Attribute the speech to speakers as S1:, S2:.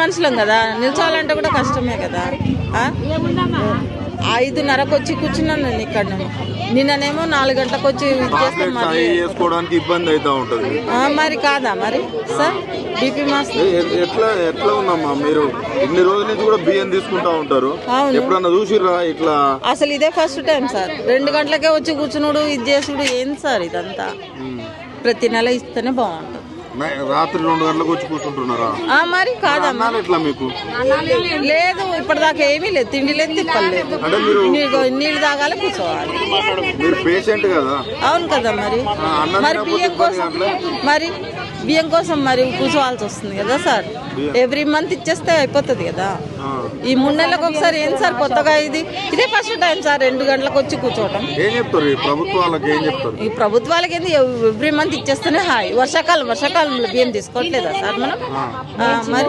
S1: మనుషులం కదా, నిల్చోవాలంటే కూడా కష్టమే కదా. 5:30కు వచ్చి కూర్చున్నాను నేను ఇక్కడ. నిన్ననేమో 4 గంటలకు వచ్చి
S2: చేసుకోవడానికి ఇబ్బంది అవుతా ఉంటది.
S1: మరి కాదా మరి సార్ బీపీ మాస్టర్
S2: ఎట్లా ఉందమ్మా? మీరు ఇన్ని రోజుల నుంచి కూడా బియ్యం తీసుకుంటా ఉంటారు, ఎప్పుడన్నా చూసిర్రా ఇట్లా?
S1: అసలు ఇదే ఫస్ట్ టైం సార్. 2 గంటలకే వచ్చి కూర్చున్నాడు, ఇది చేసుడు ఏంది సార్ ఇదంతా? ప్రతి నెల ఇస్తేనే బాగుంటుంది.
S2: రాత్రి 2 గంటలకు వచ్చి కూర్చుంటున్నారా?
S1: మరి కాదా
S2: ఎట్లా మీకు?
S1: లేదు, ఇప్పటిదాకా ఏమీ లేదు, తిండి లేదు, తిప్పలేదు. నీళ్ళు తాగాలి, కూర్చోవాలి.
S2: మీరు పేషెంట్ కదా?
S1: అవును కదా. మరి బియ్యం కోసం మరి కూర్చోవాల్సి వస్తుంది కదా సార్. ఎవ్రీ మంత్ ఇచ్చేస్తే అయిపోతుంది కదా. ఈ 3 నెలలకు ఒకసారి ఏం సార్ కొత్తగా ఇదే ఫస్ట్ టైం సార్ 2 గంటలకు వచ్చి కూర్చోవటం.
S2: ఏం చెప్తారు ఈ ప్రభుత్వాలకు? ఏం చెప్తారు
S1: ఈ ప్రభుత్వాలకి? ఏంది ఎవ్రీ మంత్ ఇచ్చేస్తేనే హాయ్. వర్షాకాలంలో బియ్యం తీసుకోవట్లేదా సార్ మనం? మరి